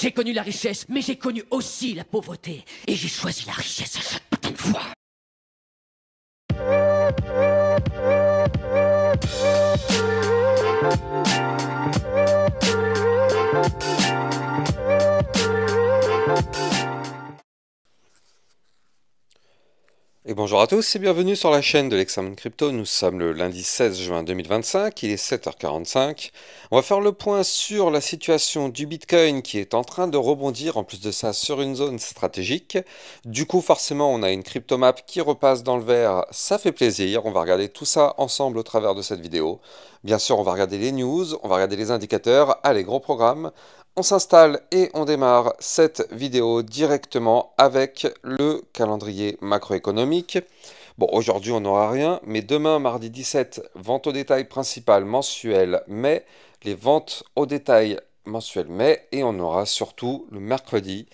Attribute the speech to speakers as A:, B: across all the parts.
A: J'ai connu la richesse, mais j'ai connu aussi la pauvreté. Et j'ai choisi la richesse à chaque putain de fois.
B: Et bonjour à tous et bienvenue sur la chaîne de l'Examen Crypto. Nous sommes le lundi 16 juin 2025, il est 7h45. On va faire le point sur la situation du Bitcoin qui est en train de rebondir, en plus de ça sur une zone stratégique. Du coup forcément on a une cryptomap qui repasse dans le vert, ça fait plaisir. On va regarder tout ça ensemble au travers de cette vidéo. Bien sûr on va regarder les news, on va regarder les indicateurs, allez gros programme. On s'installe et on démarre cette vidéo directement avec le calendrier macroéconomique. Bon, aujourd'hui on n'aura rien, mais demain, mardi 17, vente au détail principale mensuelle mai, les ventes au détail mensuelles mai, et on aura surtout le mercredi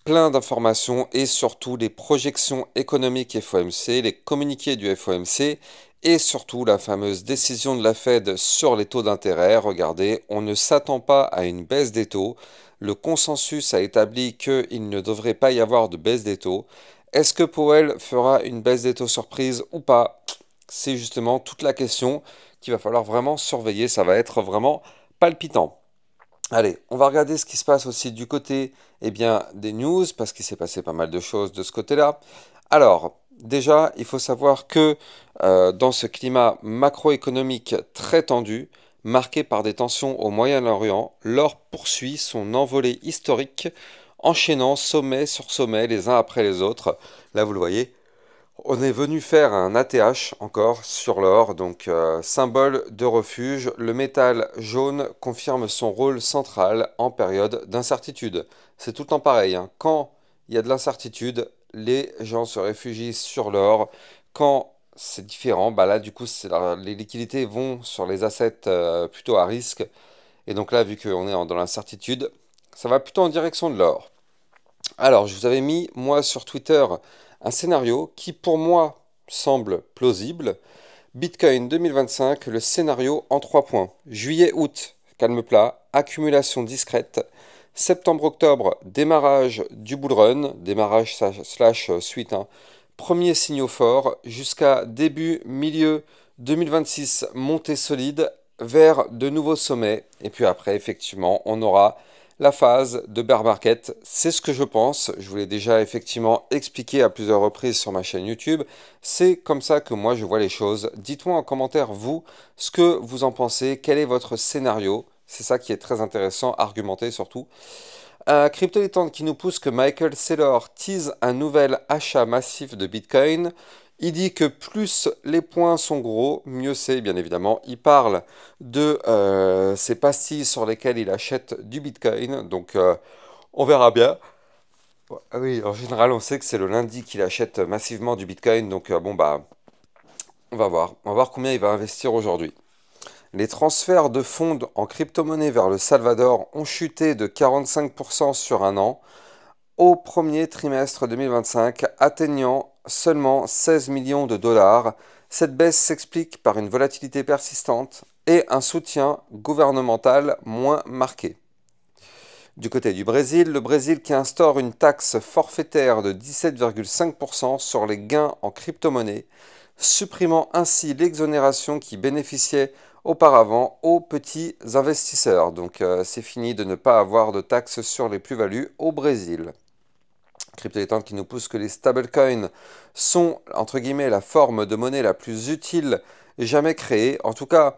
B: plein d'informations et surtout les projections économiques FOMC, les communiqués du FOMC et surtout la fameuse décision de la Fed sur les taux d'intérêt. Regardez, on ne s'attend pas à une baisse des taux. Le consensus a établi qu'il ne devrait pas y avoir de baisse des taux. Est-ce que Powell fera une baisse des taux surprise ou pas? C'est justement toute la question qu'il va falloir vraiment surveiller. Ça va être vraiment palpitant. Allez, on va regarder ce qui se passe aussi du côté des news, parce qu'il s'est passé pas mal de choses de ce côté-là. Alors, déjà, il faut savoir que dans ce climat macroéconomique très tendu, marqué par des tensions au Moyen-Orient, l'or poursuit son envolée historique, enchaînant sommet sur sommet les uns après les autres. Là, vous le voyez, on est venu faire un ATH encore sur l'or, donc symbole de refuge. Le métal jaune confirme son rôle central en période d'incertitude. C'est tout le temps pareil, hein. Quand il y a de l'incertitude, les gens se réfugient sur l'or. Quand c'est différent, bah là du coup les liquidités vont sur les assets plutôt à risque. Et donc là, vu qu'on est dans l'incertitude, ça va plutôt en direction de l'or. Alors, je vous avais mis, moi, sur Twitter, un scénario qui, pour moi, semble plausible. Bitcoin 2025, le scénario en 3 points. Juillet-août, calme plat, accumulation discrète. Septembre-octobre, démarrage du bull run, démarrage slash suite, hein. Premier signaux fort, jusqu'à début-milieu 2026, montée solide vers de nouveaux sommets. Et puis après, effectivement, on aura la phase de bear market. C'est ce que je pense. Je vous l'ai déjà effectivement expliqué à plusieurs reprises sur ma chaîne YouTube. C'est comme ça que moi je vois les choses. Dites-moi en commentaire, vous, ce que vous en pensez. Quel est votre scénario? C'est ça qui est très intéressant, argumenter surtout. Crypto Dilettante qui nous pousse que Michael Saylor tease un nouvel achat massif de Bitcoin. Il dit que plus les points sont gros, mieux c'est, bien évidemment. Il parle de ces pastilles sur lesquelles il achète du Bitcoin. Donc, on verra bien. Ah oui, en général, on sait que c'est le lundi qu'il achète massivement du Bitcoin. Donc, bon, bah, on va voir. On va voir combien il va investir aujourd'hui. Les transferts de fonds en crypto-monnaie vers le Salvador ont chuté de 45% sur un an au premier trimestre 2025, atteignant seulement 16 millions de dollars. Cette baisse s'explique par une volatilité persistante et un soutien gouvernemental moins marqué. Du côté du Brésil, le Brésil qui instaure une taxe forfaitaire de 17,5% sur les gains en crypto-monnaie, supprimant ainsi l'exonération qui bénéficiait auparavant aux petits investisseurs. Donc c'est fini de ne pas avoir de taxe sur les plus-values au Brésil. Crypto Dilettante qui nous pousse que les stablecoins sont, entre guillemets, la forme de monnaie la plus utile jamais créée. En tout cas,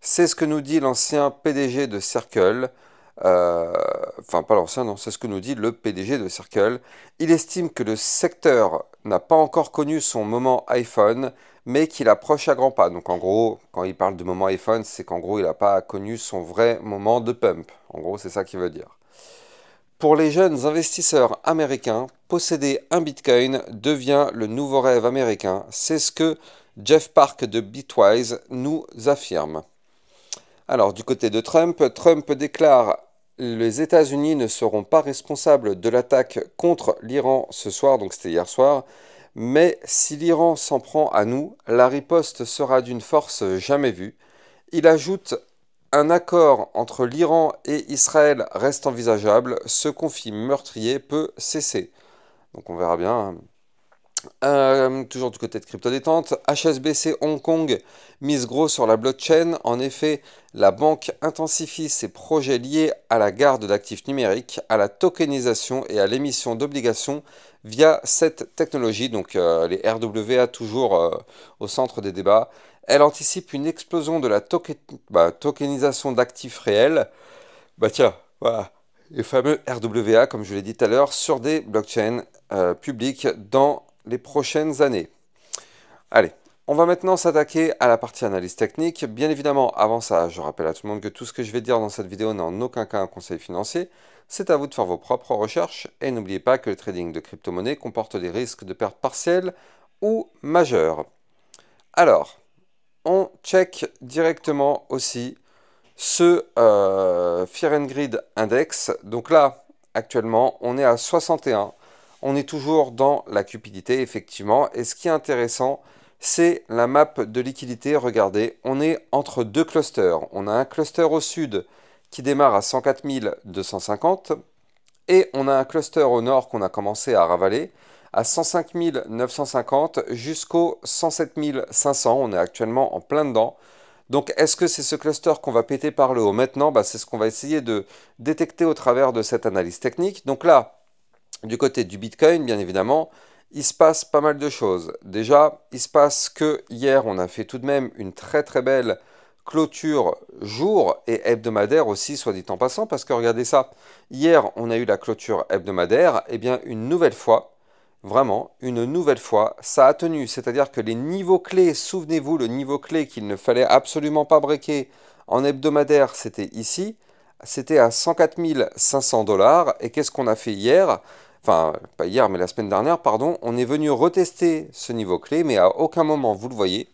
B: c'est ce que nous dit l'ancien PDG de Circle. Enfin, pas l'ancien, non, c'est ce que nous dit le PDG de Circle. Il estime que le secteur n'a pas encore connu son moment iPhone, mais qu'il approche à grands pas. Donc en gros, quand il parle de moment iPhone, c'est qu'en gros, il n'a pas connu son vrai moment de pump. En gros, c'est ça qu'il veut dire. Pour les jeunes investisseurs américains, posséder un Bitcoin devient le nouveau rêve américain. C'est ce que Jeff Park de Bitwise nous affirme. Alors, du côté de Trump, Trump déclare: les États-Unis ne seront pas responsables de l'attaque contre l'Iran ce soir, donc c'était hier soir, mais si l'Iran s'en prend à nous, la riposte sera d'une force jamais vue. Il ajoute un accord entre l'Iran et Israël reste envisageable, ce conflit meurtrier peut cesser. Donc on verra bien. Toujours du côté de crypto détente, HSBC Hong Kong mise gros sur la blockchain. En effet, la banque intensifie ses projets liés à la garde d'actifs numériques, à la tokenisation et à l'émission d'obligations via cette technologie. Donc les RWA toujours au centre des débats. Elle anticipe une explosion de la tokenisation d'actifs réels. Bah tiens, voilà, les fameux RWA, comme je l'ai dit tout à l'heure, sur des blockchains publiques dans les prochaines années. Allez, on va maintenant s'attaquer à la partie analyse technique. Bien évidemment, avant ça, je rappelle à tout le monde que tout ce que je vais dire dans cette vidéo n'est en aucun cas un conseil financier. C'est à vous de faire vos propres recherches et n'oubliez pas que le trading de crypto-monnaie comporte des risques de perte partielle ou majeure. Alors, on check directement aussi ce Fear and Greed Index. Donc là, actuellement, on est à 61. On est toujours dans la cupidité, effectivement. Et ce qui est intéressant, c'est la map de liquidité. Regardez, on est entre deux clusters. On a un cluster au sud qui démarre à 104 250 et on a un cluster au nord qu'on a commencé à ravaler à 105 950 jusqu'au 107 500. On est actuellement en plein dedans. Donc, est-ce que c'est ce cluster qu'on va péter par le haut maintenant? C'est ce qu'on va essayer de détecter au travers de cette analyse technique. Donc là, du côté du Bitcoin, bien évidemment, il se passe pas mal de choses. Déjà, il se passe que hier, on a fait tout de même une très très belle clôture jour et hebdomadaire aussi, soit dit en passant, parce que regardez ça, hier, on a eu la clôture hebdomadaire, et bien une nouvelle fois, vraiment, une nouvelle fois, ça a tenu. C'est-à-dire que les niveaux clés, souvenez-vous, le niveau clé qu'il ne fallait absolument pas breaker en hebdomadaire, c'était ici. C'était à 104 500 $. Et qu'est-ce qu'on a fait hier? Enfin, pas hier, mais la semaine dernière, pardon. On est venu retester ce niveau clé, mais à aucun moment, vous le voyez,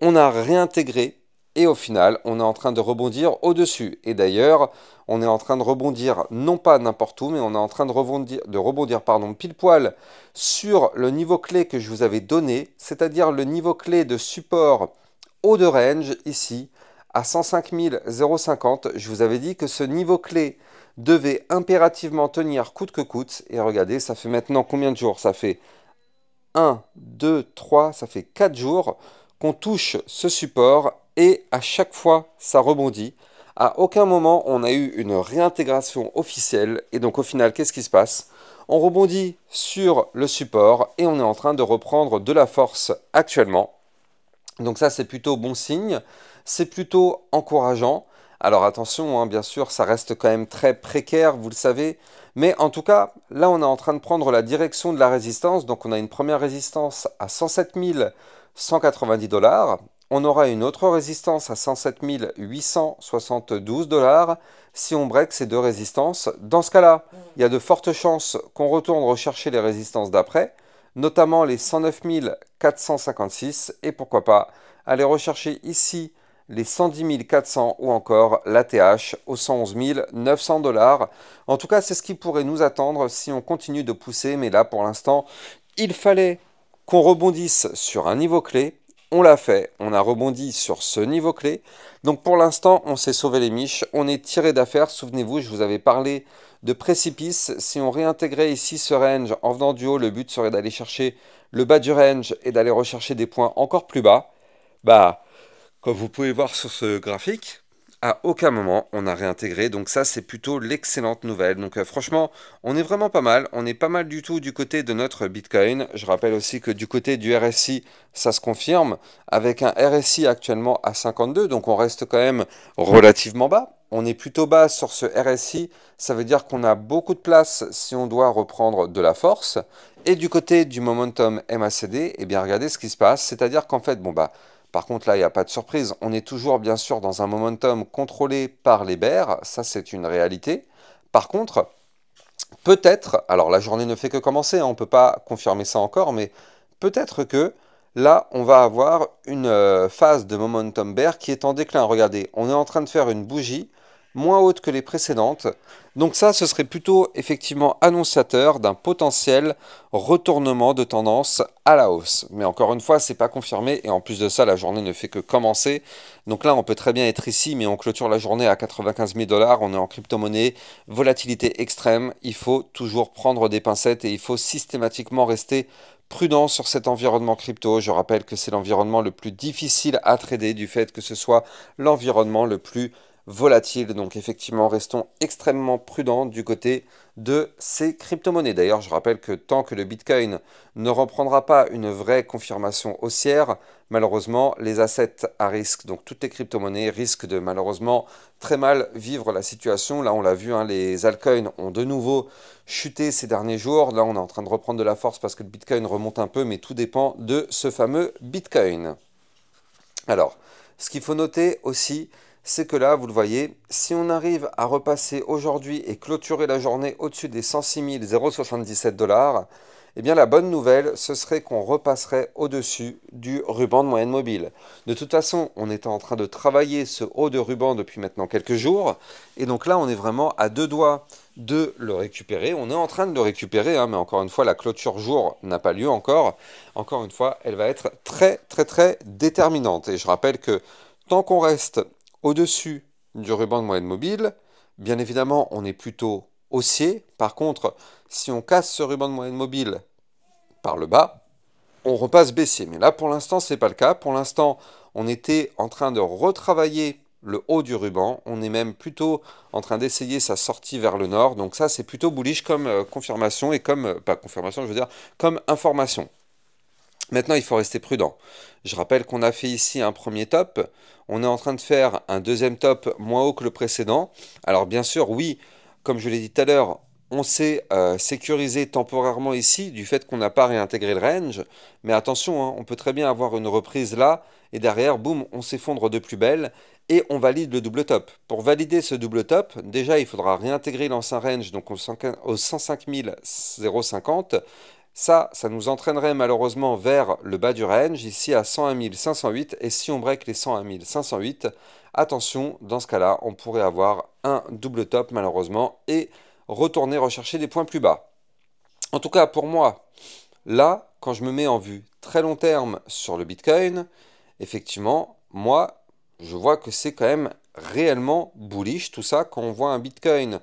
B: on a réintégré. Et au final, on est en train de rebondir au-dessus. Et d'ailleurs, on est en train de rebondir, non pas n'importe où, mais on est en train de rebondir pile poil sur le niveau clé que je vous avais donné, c'est-à-dire le niveau clé de support haut de range, ici, à 105 050. Je vous avais dit que ce niveau clé devait impérativement tenir coûte que coûte. Et regardez, ça fait maintenant combien de jours? Ça fait 1, 2, 3, ça fait 4 jours qu'on touche ce support et à chaque fois, ça rebondit. À aucun moment, on a eu une réintégration officielle. Et donc, au final, qu'est-ce qui se passe? On rebondit sur le support et on est en train de reprendre de la force actuellement. Donc ça, c'est plutôt bon signe. C'est plutôt encourageant. Alors attention, hein, bien sûr, ça reste quand même très précaire, vous le savez. Mais en tout cas, là, on est en train de prendre la direction de la résistance. Donc on a une première résistance à 107 190 $. On aura une autre résistance à 107 872 $. Si on break ces deux résistances, dans ce cas-là, il y a de fortes chances qu'on retourne rechercher les résistances d'après, notamment les 109 456, et pourquoi pas aller rechercher ici les 110 400 ou encore l'ATH aux 111 900 $. En tout cas, c'est ce qui pourrait nous attendre si on continue de pousser, mais là, pour l'instant, il fallait qu'on rebondisse sur un niveau clé. On l'a fait, on a rebondi sur ce niveau clé. Donc pour l'instant, on s'est sauvé les miches, on est tiré d'affaire. Souvenez-vous, je vous avais parlé de précipice. Si on réintégrait ici ce range en venant du haut, le but serait d'aller chercher le bas du range et d'aller rechercher des points encore plus bas. Comme vous pouvez voir sur ce graphique, à aucun moment on a réintégré, donc ça c'est plutôt l'excellente nouvelle. Donc franchement, on est vraiment pas mal, on est pas mal du tout du côté de notre Bitcoin. Je rappelle aussi que du côté du RSI, ça se confirme, avec un RSI actuellement à 52, donc on reste quand même relativement bas. On est plutôt bas sur ce RSI, ça veut dire qu'on a beaucoup de place si on doit reprendre de la force. Et du côté du momentum MACD, eh bien regardez ce qui se passe, c'est-à-dire qu'en fait, par contre, là, il n'y a pas de surprise. On est toujours, bien sûr, dans un momentum contrôlé par les bears. Ça, c'est une réalité. Par contre, peut-être, alors la journée ne fait que commencer, hein, on ne peut pas confirmer ça encore, mais peut-être que là, on va avoir une phase de momentum bear qui est en déclin. Regardez, on est en train de faire une bougie moins haute que les précédentes. Donc ça, ce serait plutôt effectivement annonciateur d'un potentiel retournement de tendance à la hausse. Mais encore une fois, c'est pas confirmé et en plus de ça, la journée ne fait que commencer. Donc là, on peut très bien être ici, mais on clôture la journée à 95 000 dollars. On est en crypto-monnaie, volatilité extrême. Il faut toujours prendre des pincettes et il faut systématiquement rester prudent sur cet environnement crypto. Je rappelle que c'est l'environnement le plus difficile à trader du fait que ce soit l'environnement le plus volatile. Donc effectivement, restons extrêmement prudents du côté de ces crypto-monnaies. D'ailleurs, je rappelle que tant que le Bitcoin ne reprendra pas une vraie confirmation haussière, malheureusement, les assets à risque, donc toutes les crypto-monnaies, risquent de malheureusement très mal vivre la situation. Là, on l'a vu, hein, les altcoins ont de nouveau chuté ces derniers jours. Là, on est en train de reprendre de la force parce que le Bitcoin remonte un peu, mais tout dépend de ce fameux Bitcoin. Alors, ce qu'il faut noter aussi, c'est que là, vous le voyez, si on arrive à repasser aujourd'hui et clôturer la journée au-dessus des 106 077 dollars, eh bien la bonne nouvelle, ce serait qu'on repasserait au-dessus du ruban de moyenne mobile. De toute façon, on était en train de travailler ce haut de ruban depuis maintenant quelques jours, et donc là, on est vraiment à deux doigts de le récupérer. On est en train de le récupérer, hein, mais encore une fois, la clôture jour n'a pas lieu encore. Encore une fois, elle va être très, très, très déterminante. Et je rappelle que tant qu'on reste au-dessus du ruban de moyenne mobile, bien évidemment, on est plutôt haussier. Par contre, si on casse ce ruban de moyenne mobile par le bas, on repasse baissier. Mais là, pour l'instant, ce n'est pas le cas. Pour l'instant, on était en train de retravailler le haut du ruban. On est même plutôt en train d'essayer sa sortie vers le nord. Donc ça, c'est plutôt bullish comme confirmation et comme, pas confirmation, je veux dire, comme information. Maintenant, il faut rester prudent. Je rappelle qu'on a fait ici un premier top. On est en train de faire un deuxième top moins haut que le précédent. Alors bien sûr, oui, comme je l'ai dit tout à l'heure, on s'est sécurisé temporairement ici du fait qu'on n'a pas réintégré le range. Mais attention, hein, on peut très bien avoir une reprise là et derrière, boum, on s'effondre de plus belle et on valide le double top. Pour valider ce double top, déjà, il faudra réintégrer l'ancien range donc au 105 050. Ça nous entraînerait malheureusement vers le bas du range, ici à 101 508. Et si on break les 101 508, attention, dans ce cas-là, on pourrait avoir un double top malheureusement et retourner rechercher des points plus bas. En tout cas, pour moi, là, quand je me mets en vue très long terme sur le Bitcoin, effectivement, moi, je vois que c'est quand même réellement bullish tout ça. Quand on voit un Bitcoin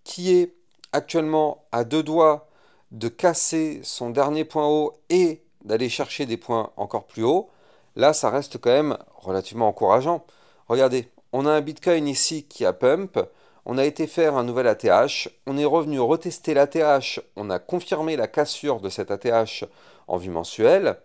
B: qui est actuellement à deux doigts de casser son dernier point haut et d'aller chercher des points encore plus hauts, là, ça reste quand même relativement encourageant. Regardez, on a un Bitcoin ici qui a pump, on a été faire un nouvel ATH, on est revenu retester l'ATH, on a confirmé la cassure de cet ATH en vue mensuelle.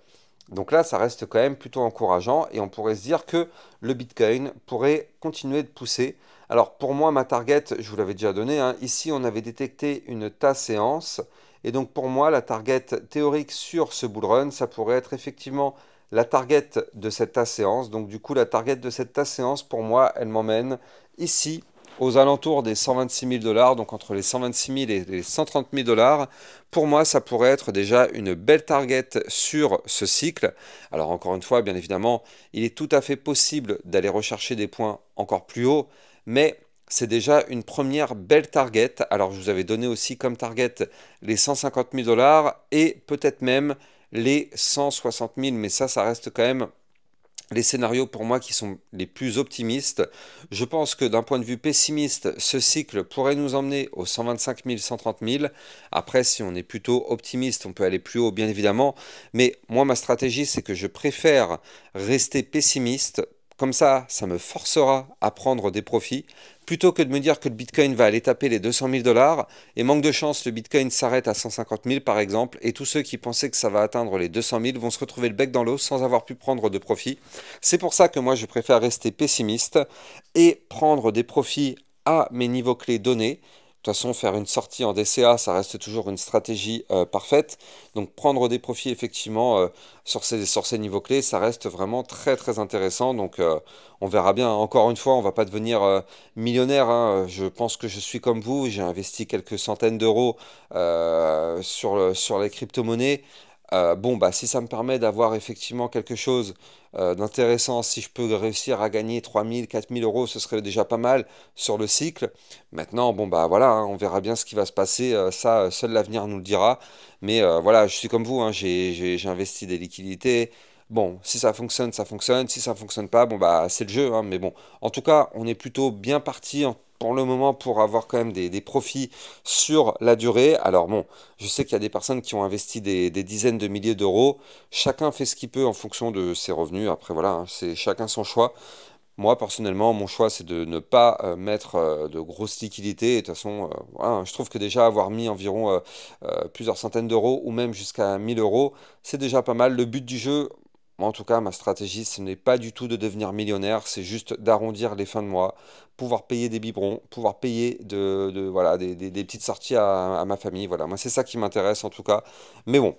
B: Donc là, ça reste quand même plutôt encourageant et on pourrait se dire que le Bitcoin pourrait continuer de pousser. Alors pour moi, ma target, je vous l'avais déjà donné, hein, ici on avait détecté une tasse séance et donc pour moi, la target théorique sur ce bull run, ça pourrait être effectivement la target de cette tasse séance. Donc du coup, la target de cette tasse séance, pour moi, elle m'emmène ici aux alentours des 126 000 dollars, donc entre les 126 000 et les 130 000 dollars. Pour moi, ça pourrait être déjà une belle target sur ce cycle. Alors encore une fois, bien évidemment, il est tout à fait possible d'aller rechercher des points encore plus hauts, mais c'est déjà une première belle target. Alors je vous avais donné aussi comme target les 150 000 dollars et peut-être même les 160 000, mais ça reste quand même les scénarios pour moi qui sont les plus optimistes. Je pense que d'un point de vue pessimiste, ce cycle pourrait nous emmener aux 125 000, 130 000. Après, si on est plutôt optimiste, on peut aller plus haut, bien évidemment. Mais moi, ma stratégie, c'est que je préfère rester pessimiste. Comme ça me forcera à prendre des profits, plutôt que de me dire que le Bitcoin va aller taper les 200 000 dollars, et manque de chance, le Bitcoin s'arrête à 150 000 par exemple, et tous ceux qui pensaient que ça va atteindre les 200 000 vont se retrouver le bec dans l'eau sans avoir pu prendre de profit. C'est pour ça que moi je préfère rester pessimiste et prendre des profits à mes niveaux clés donnés. De toute façon, faire une sortie en DCA, ça reste toujours une stratégie parfaite. Donc prendre des profits effectivement sur ces niveaux clés, ça reste vraiment très très intéressant. Donc on verra bien. Encore une fois, on va pas devenir millionnaire, hein. Je pense que je suis comme vous. J'ai investi quelques centaines d'euros sur les crypto-monnaies. Bon, bah, si ça me permet d'avoir effectivement quelque chose d'intéressant, si je peux réussir à gagner 3000, 4000 euros, ce serait déjà pas mal sur le cycle. Maintenant, bon, bah voilà, hein, on verra bien ce qui va se passer. Ça, seul l'avenir nous le dira. Mais voilà, je suis comme vous, hein, j'ai investi des liquidités. Bon, si ça fonctionne, ça fonctionne. Si ça fonctionne pas, bon, bah c'est le jeu, hein, mais bon, en tout cas, on est plutôt bien parti pour le moment pour avoir quand même des profits sur la durée. Alors bon, je sais qu'il y a des personnes qui ont investi des dizaines de milliers d'euros. Chacun fait ce qu'il peut en fonction de ses revenus. Après, voilà, hein, c'est chacun son choix. Moi, personnellement, mon choix, c'est de ne pas mettre de grosses liquidités. Et de toute façon, voilà, hein, je trouve que déjà avoir mis environ plusieurs centaines d'euros ou même jusqu'à 1000 euros, c'est déjà pas mal. Le but du jeu, moi, en tout cas, ma stratégie, ce n'est pas du tout de devenir millionnaire, c'est juste d'arrondir les fins de mois, pouvoir payer des biberons, pouvoir payer voilà, des petites sorties à ma famille. Voilà, moi, c'est ça qui m'intéresse en tout cas. Mais bon,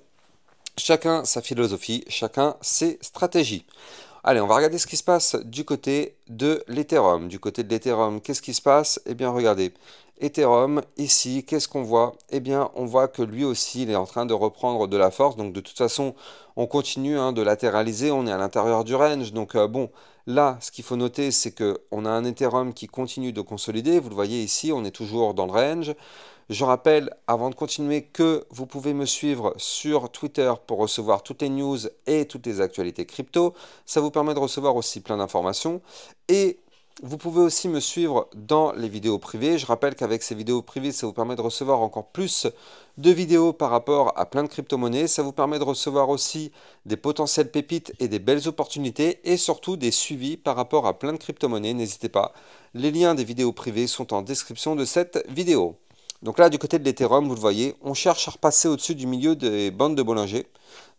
B: chacun sa philosophie, chacun ses stratégies. Allez, on va regarder ce qui se passe du côté de l'Ethereum. Du côté de l'Ethereum, qu'est-ce qui se passe? Eh bien, regardez. Ethereum, ici, qu'est-ce qu'on voit? Eh bien, on voit que lui aussi, il est en train de reprendre de la force. Donc, de toute façon, on continue hein, de latéraliser. On est à l'intérieur du range. Donc, bon, là, ce qu'il faut noter, c'est qu'on a un Ethereum qui continue de consolider. Vous le voyez ici, on est toujours dans le range. Je rappelle, avant de continuer, que vous pouvez me suivre sur Twitter pour recevoir toutes les news et toutes les actualités crypto. Ça vous permet de recevoir aussi plein d'informations. Et vous pouvez aussi me suivre dans les vidéos privées. Je rappelle qu'avec ces vidéos privées, ça vous permet de recevoir encore plus de vidéos par rapport à plein de crypto-monnaies. Ça vous permet de recevoir aussi des potentielles pépites et des belles opportunités et surtout des suivis par rapport à plein de crypto-monnaies. N'hésitez pas, les liens des vidéos privées sont en description de cette vidéo. Donc là, du côté de l'Ethereum, vous le voyez, on cherche à repasser au-dessus du milieu des bandes de Bollinger.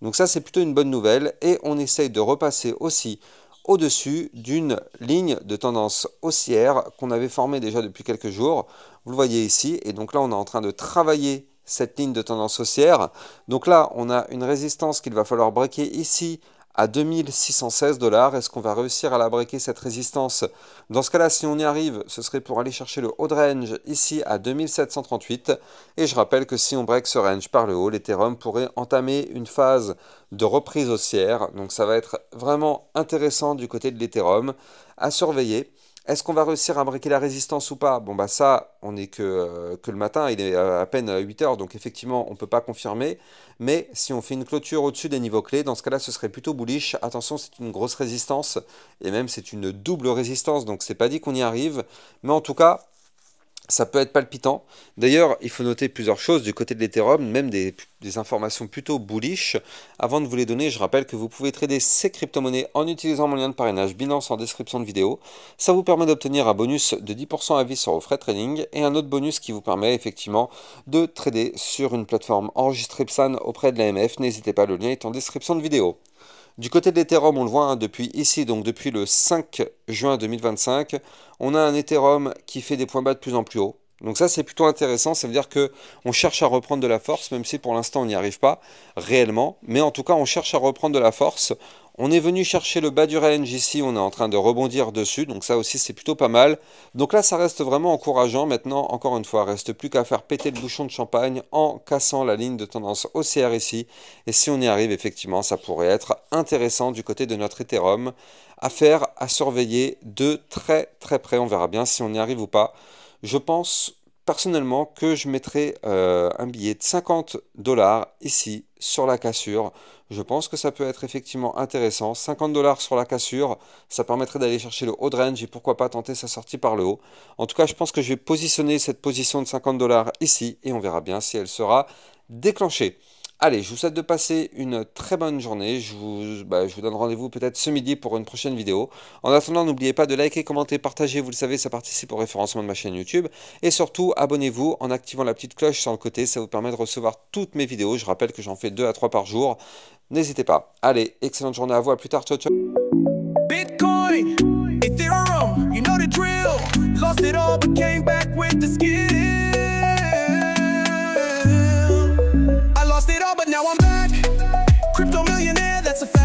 B: Donc ça, c'est plutôt une bonne nouvelle. Et on essaye de repasser aussi au-dessus d'une ligne de tendance haussière qu'on avait formée déjà depuis quelques jours. Vous le voyez ici. Et donc là, on est en train de travailler cette ligne de tendance haussière. Donc là, on a une résistance qu'il va falloir breaker ici à 2616 $. Est-ce qu'on va réussir à la breaker cette résistance? Dans ce cas-là, si on y arrive, ce serait pour aller chercher le haut de range ici à 2738. Et je rappelle que si on break ce range par le haut, l'Ethereum pourrait entamer une phase de reprise haussière. Donc ça va être vraiment intéressant du côté de l'Ethereum à surveiller. Est-ce qu'on va réussir à breaker la résistance ou pas? Bon bah ça, on n'est que le matin, il est à peine 8 heures, donc effectivement, on ne peut pas confirmer. Mais si on fait une clôture au-dessus des niveaux clés, dans ce cas-là, ce serait plutôt bullish. Attention, c'est une grosse résistance, et même c'est une double résistance, donc c'est pas dit qu'on y arrive. Mais en tout cas, ça peut être palpitant. D'ailleurs, il faut noter plusieurs choses du côté de l'Ethereum, même des informations plutôt bullish. Avant de vous les donner, je rappelle que vous pouvez trader ces crypto-monnaies en utilisant mon lien de parrainage Binance en description de vidéo. Ça vous permet d'obtenir un bonus de 10% à vie sur vos frais de trading et un autre bonus qui vous permet effectivement de trader sur une plateforme enregistrée PSAN auprès de l'AMF. N'hésitez pas, le lien est en description de vidéo. Du côté de l'Ethereum, on le voit hein, depuis ici, donc depuis le 5 juin 2025, on a un Ethereum qui fait des points bas de plus en plus haut. Donc ça, c'est plutôt intéressant, ça veut dire qu'on cherche à reprendre de la force, même si pour l'instant on n'y arrive pas réellement. Mais en tout cas, on cherche à reprendre de la force. On est venu chercher le bas du range ici, on est en train de rebondir dessus, donc ça aussi c'est plutôt pas mal. Donc là ça reste vraiment encourageant, maintenant encore une fois, reste plus qu'à faire péter le bouchon de champagne en cassant la ligne de tendance haussière ici. Et si on y arrive effectivement, ça pourrait être intéressant du côté de notre Ethereum à faire, à surveiller de très très près, on verra bien si on y arrive ou pas. Je pense personnellement que je mettrai un billet de 50 $ ici sur la cassure. Je pense que ça peut être effectivement intéressant. 50 $ sur la cassure, ça permettrait d'aller chercher le haut de range et pourquoi pas tenter sa sortie par le haut. En tout cas, je pense que je vais positionner cette position de 50 $ ici et on verra bien si elle sera déclenchée. Allez, je vous souhaite de passer une très bonne journée. Je vous donne rendez-vous peut-être ce midi pour une prochaine vidéo. En attendant, n'oubliez pas de liker, commenter, partager. Vous le savez, ça participe au référencement de ma chaîne YouTube. Et surtout, abonnez-vous en activant la petite cloche sur le côté. Ça vous permet de recevoir toutes mes vidéos. Je rappelle que j'en fais 2 à 3 par jour. N'hésitez pas. Allez, excellente journée à vous. À plus tard. Ciao, ciao.
C: Bitcoin, Ethereum, you know the drill. Lost it all, but came back with the skill. I lost it all, but now I'm back. Crypto millionaire, that's a fact.